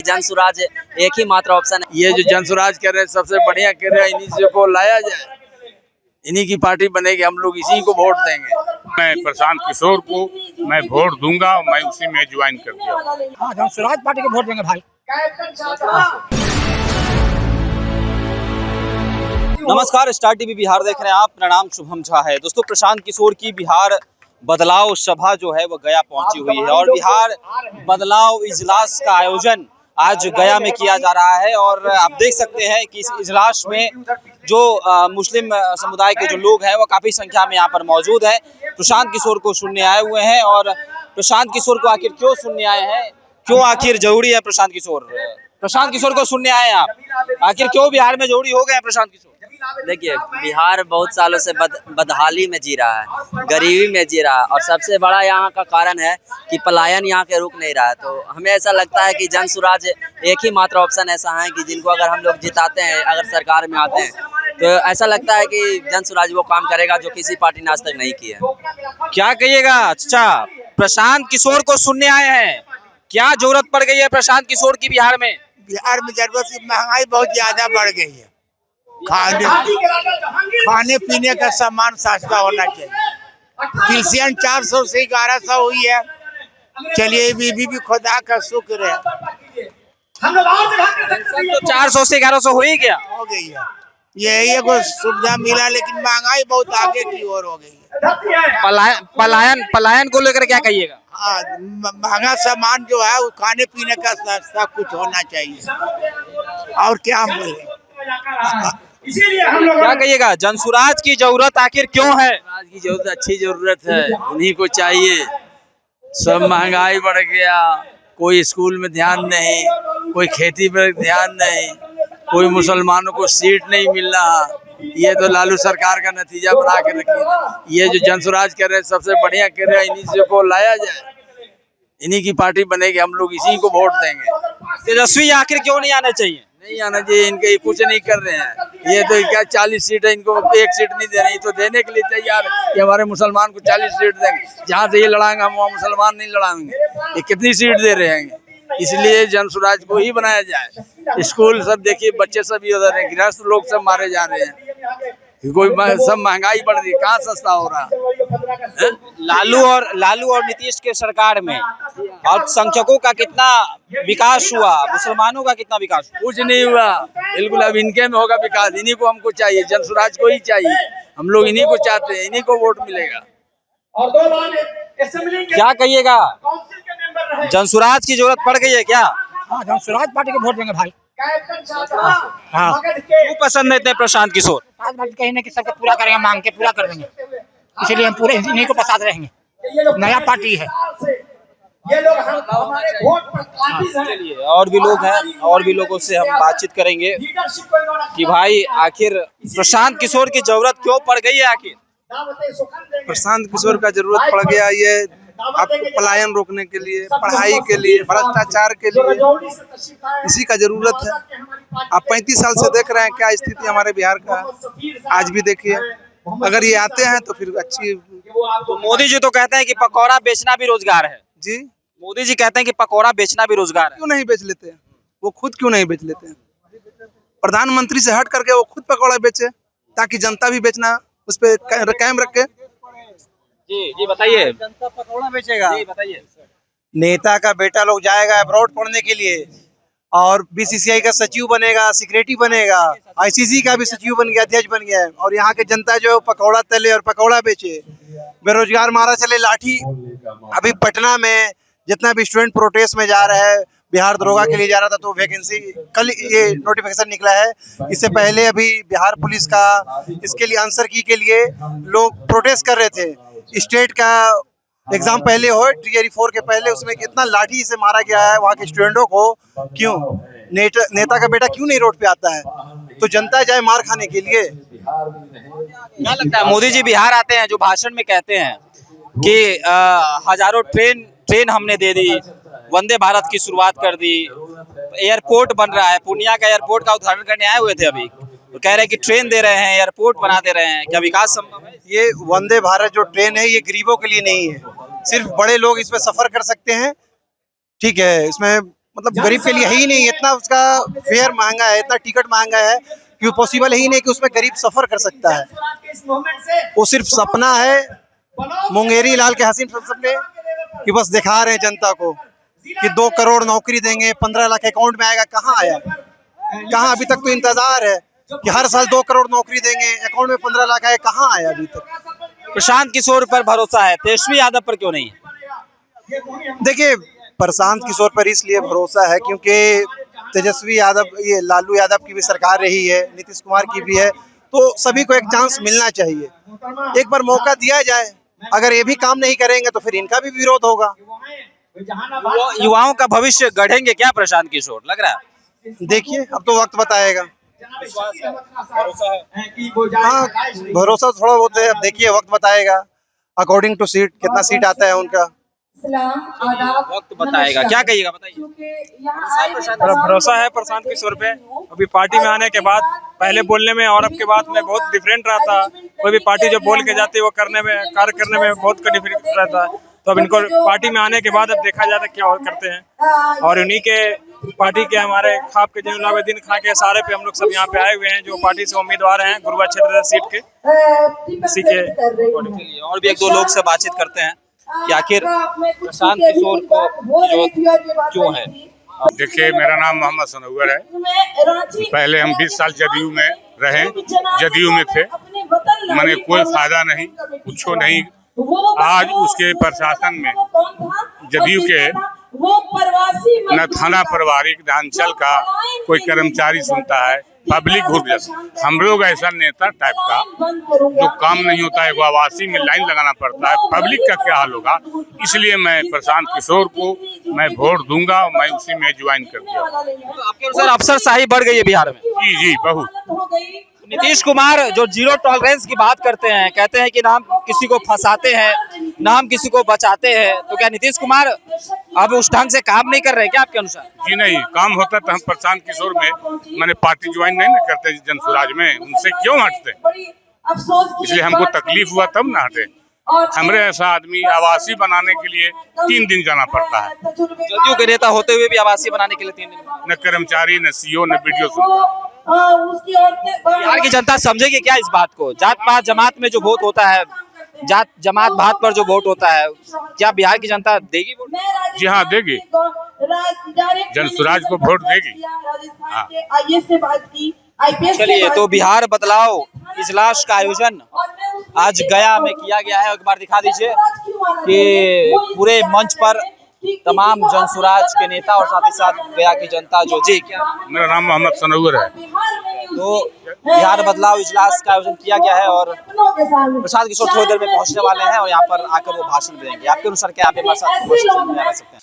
जन स्वराज एक ही मात्र ऑप्शन है। ये जो जन स्वराज कर रहे हैं सबसे बढ़िया कर रहे हैं, इन्हीं से को लाया जाए, इन्हीं की पार्टी बनेगी, हम लोग इसी को वोट देंगे। मैं प्रशांत किशोर को मैं वोट दूंगा, मैं उसी में ज्वाइन कर दिया। हाँ, जन स्वराज पार्टी को वोट देंगे भाई। नमस्कार, स्टार टीवी बिहार देख रहे हैं आप। मेरा नाम शुभम झा है। दोस्तों, प्रशांत किशोर की बिहार बदलाव सभा जो है वो गया पहुंची हुई है और बिहार बदलाव इजलास का आयोजन आज गया में किया जा रहा है। और आप देख सकते हैं कि इस इजलास में जो मुस्लिम समुदाय के जो लोग हैं वो काफ़ी संख्या में यहाँ पर मौजूद है। प्रशांत किशोर को सुनने आए हुए हैं। और प्रशांत किशोर को आखिर क्यों सुनने आए हैं, क्यों आखिर जरूरी है प्रशांत किशोर को सुनने आए हैं आप, आखिर क्यों बिहार में जरूरी हो गए प्रशांत किशोर? देखिए, बिहार बहुत सालों से बदहाली में जी रहा है, गरीबी में जी रहा है, और सबसे बड़ा यहाँ का कारण है कि पलायन यहाँ के रुक नहीं रहा है। तो हमें ऐसा लगता है कि जन स्वराज एक ही मात्र ऑप्शन ऐसा है कि जिनको अगर हम लोग जिताते हैं, अगर सरकार में आते हैं, तो ऐसा लगता है कि जन स्वराज वो काम करेगा जो किसी पार्टी ने आज तक नहीं किया। क्या कहिएगा? अच्छा, प्रशांत किशोर को सुनने आए हैं, क्या जरूरत पड़ गई है प्रशांत किशोर की बिहार में? बिहार में जरूरत, महंगाई बहुत ज्यादा बढ़ गई है। खाने पीने का सामान सस्ता होना चाहिए। किल्सियन 400 से 1100 हुई है। चलिए, भी खुदा का शुक्र है, तो 400 से 1100 हो ही गया, हो गई है। यही एगो सुविधा मिला, लेकिन महंगाई बहुत आगे की ओर हो गई है। पलायन को लेकर क्या कहिएगा? हाँ, महंगा सामान जो है वो खाने पीने का सस्ता कुछ होना चाहिए। और क्या बोले, क्या कहिएगा? जन स्वराज की जरूरत आखिर क्यों है? आज की जरूरत अच्छी जरूरत है, उन्हीं को चाहिए। सब महंगाई बढ़ गया, कोई स्कूल में ध्यान नहीं, कोई खेती पर ध्यान नहीं, कोई मुसलमानों को सीट नहीं मिल रहा। ये तो लालू सरकार का नतीजा बना के रखी। ये जो जन स्वराज कर रहे हैं सबसे बढ़िया कर रहे हैं, इन्हीं से को लाया जाए, इन्हीं की पार्टी बनेगी, हम लोग इसी को वोट देंगे। तेजस्वी आखिर क्यों नहीं आना चाहिए? नहीं आना चाहिए, इनके कुछ नहीं कर रहे हैं। ये तो क्या 40 सीट है, इनको एक सीट नहीं दे रहे, तो देने के लिए तैयार है कि हमारे मुसलमान को 40 सीट देंगे। जहाँ से ये लड़ाएंगे हम वहाँ मुसलमान नहीं लड़ाएंगे। ये कितनी सीट दे रहे हैं? इसलिए जन स्वराज को ही बनाया जाए। स्कूल सब देखिए, बच्चे सब ये उधर हैं, गृहस्थ लोग सब मारे जा रहे हैं, कोई सब महंगाई बढ़ रही है, कहाँ सस्ता हो रहा है? लालू और नीतीश के सरकार में अल्पसंख्यकों का कितना विकास हुआ, मुसलमानों का कितना विकास हुआ? कुछ नहीं हुआ, बिल्कुल। अब इनके में होगा विकास, इन्हीं को हमको चाहिए, जन स्वराज को ही चाहिए, हम लोग इन्हीं को चाहते हैं, इन्हीं को वोट मिलेगा। क्या कहिएगा? जन स्वराज की जरूरत पड़ गई है क्या? हाँ, जन स्वराज पार्टी को वोट देंगे भाई। हाँ, क्यों पसंद नहीं थे प्रशांत किशोर? कहीं ना कि सबको पूरा करेंगे, मांग के पूरा कर देंगे, इसीलिए हम पूरे इन्हीं को पसंद रहेंगे। नया पार्टी है। चलिए, और भी लोग हैं, और भी लोगों से हम बातचीत करेंगे कि भाई आखिर प्रशांत किशोर की जरूरत क्यों पड़ गई है? आखिर प्रशांत किशोर का जरूरत पड़ गया, ये आपको पलायन रोकने के लिए, पढ़ाई के लिए, भ्रष्टाचार के लिए, इसी का जरूरत है। आप 35 साल से देख रहे हैं क्या स्थिति हमारे बिहार का। आज भी देखिए, अगर ये आते हैं तो फिर अच्छी। तो मोदी जी तो कहते हैं कि पकौड़ा बेचना भी रोजगार है जी। मोदी जी कहते हैं कि पकौड़ा बेचना भी रोजगार है। क्यों नहीं बेच लेते हैं? वो खुद क्यों नहीं बेच लेते हैं? प्रधानमंत्री से हट करके वो खुद पकौड़ा बेचे, ताकि जनता भी बेचना उस पर कायम रखे। जी बताइए। जनता पकौड़ा बेचेगा? जी बताइए। नेता का बेटा लोग जाएगा अब्रॉड पढ़ने के लिए, और बीसीसीआई का सचिव बनेगा, सेक्रेटरी बनेगा, आईसीसी का भी सचिव बन गया, अध्यक्ष बन गया है, और यहाँ के जनता जो पकौड़ा तले और पकौड़ा बेचे, बेरोजगार मारा चले लाठी। अभी पटना में जितना भी स्टूडेंट प्रोटेस्ट में जा रहा है, बिहार दरोगा के लिए जा रहा था, तो वैकेंसी कल ये नोटिफिकेशन निकला है। इससे पहले अभी बिहार पुलिस का इसके लिए आंसर की के लिए लोग प्रोटेस्ट कर रहे थे। स्टेट का एग्जाम पहले हो, टियर 4 के पहले, उसमें कितना लाठी से मारा गया है वहाँ के स्टूडेंटों को। क्यों? नेता का बेटा क्यों नहीं रोड पे आता है? तो जनता जाए मार खाने के लिए। क्या लगता है, मोदी जी बिहार आते हैं, जो भाषण में कहते हैं कि हजारों ट्रेन हमने दे दी, वंदे भारत की शुरुआत कर दी, एयरपोर्ट बन रहा है, पूर्णिया का एयरपोर्ट का उद्घाटन करने आए हुए थे अभी, तो कह रहे हैं कि ट्रेन दे रहे हैं, एयरपोर्ट बना दे रहे हैं, क्या विकास संभव है? ये वंदे भारत जो ट्रेन है ये गरीबों के लिए नहीं है, सिर्फ बड़े लोग इस पे सफर कर सकते हैं। ठीक है, इसमें मतलब गरीब के लिए है ही नहीं, इतना उसका फेयर महंगा है, इतना टिकट महंगा है कि वो पॉसिबल ही नहीं कि उसमें गरीब सफर कर सकता है। वो सिर्फ सपना है मुंगेरी लाल के हसीन सपने कि बस दिखा रहे हैं जनता को कि 2 करोड़ नौकरी देंगे, 15 लाख अकाउंट में आएगा। कहाँ आया? कहाँ? अभी तक तो इंतजार है कि हर साल 2 करोड़ नौकरी देंगे, अकाउंट में 15 लाख आए। कहाँ आया अभी तक? प्रशांत किशोर पर भरोसा है, तेजस्वी यादव पर क्यों नहीं है? देखिए, प्रशांत किशोर पर इसलिए भरोसा है क्योंकि तेजस्वी यादव, ये लालू यादव की भी सरकार रही है, नीतीश कुमार की भी है, तो सभी को एक चांस मिलना चाहिए। एक बार मौका दिया जाए, अगर ये भी काम नहीं करेंगे तो फिर इनका भी विरोध होगा। युवाओं का भविष्य गढ़ेंगे क्या प्रशांत किशोर, लग रहा है? देखिए, अब तो वक्त बताएगा। हाँ, भरोसा थोड़ा बहुत है, अब देखिए वक्त बताएगा अकॉर्डिंग टू सीट कितना सीट आता है उनका। वक्त बताएगा। क्या कहिएगा, बताइए। मेरा भरोसा है प्रशांत किशोर पे। अभी पार्टी में आने के बाद पहले बोलने में और अब के बाद में बहुत डिफरेंट रहता। कोई भी पार्टी जो बोल के जाती है वो करने में, कार्य करने में बहुत का डिफरेंट रहता है। तो अब इनको पार्टी में आने के बाद अब देखा जाता है क्या और करते हैं। और उन्हीं के पार्टी के हमारे खाप के जैनुलाब्दीन खां के सारे पे हम लोग सब यहाँ पे आए हुए हैं, जो पार्टी से उम्मीदवार हैं गुरुवा क्षेत्र सीट के, इसी के। और भी 1-2 लोग से बातचीत करते हैं कि आखिर प्रशांत किशोर को क्यों है। देखिए, मेरा नाम मोहम्मद सनौवर है। पहले हम 20 साल जदयू में रहे, जदयू में थे, मैंने कोई फायदा नहीं, कुछ नहीं। आज उसके प्रशासन में जदयू के न थाना प्रभारी अंचल का कोई कर्मचारी सुनता है, पब्लिक घुस जाता। हम लोग ऐसा नेता टाइप का जो काम नहीं होता है, वो आवासी में लाइन लगाना पड़ता है, पब्लिक का क्या हाल होगा। इसलिए मैं प्रशांत किशोर को मैं वोट दूंगा, मैं उसी में ज्वाइन कर दिया। तो आपके अनुसार अफसरशाही बढ़ गई है बिहार में? जी, बहुत। नीतीश कुमार जो जीरो टॉलरेंस की बात करते हैं, कहते हैं कि ना हम किसी को फंसाते हैं ना हम किसी को बचाते हैं, तो क्या नीतीश कुमार अब उस ढंग से काम नहीं कर रहे क्या आपके अनुसार? जी नहीं, काम होता तो हम प्रशांत किशोर में मैंने पार्टी ज्वाइन नहीं ना करते जनसुराज में, उनसे क्यों हटते? इसलिए हमको तकलीफ हुआ तब ना हटे। हमरे ऐसा आदमी आवासीय बनाने के लिए 3 दिन जाना पड़ता है। जदयू के नेता होते हुए भी आवासीय बनाने के लिए 3 दिन? न कर्मचारी, न सीओ, न बीडीओ सुनता। बिहार की जनता समझेगी क्या इस बात को? जात पात जमात में जो वोट होता है, जात जमात भात पर जो वोट होता है, क्या बिहार की जनता देगी वोट? जी हाँ, देगी। जनसुराज को वोट देगी। हाँ। चलिए, तो बिहार बदलाव इजलास का आयोजन आज गया में किया गया है। एक बार दिखा दीजिए कि पूरे मंच पर तमाम जनसुराज के नेता और साथ ही साथ गया की जनता जो। जी, क्या? मेरा नाम मोहम्मद सनौवर है। तो बिहार बदलाव इजलास का आयोजन किया गया है और प्रशांत किशोर थोड़ी देर में पहुंचने वाले हैं और यहाँ पर आकर वो भाषण देंगे। आपके अनुसार क्या आप हमारे साथ सकते हैं?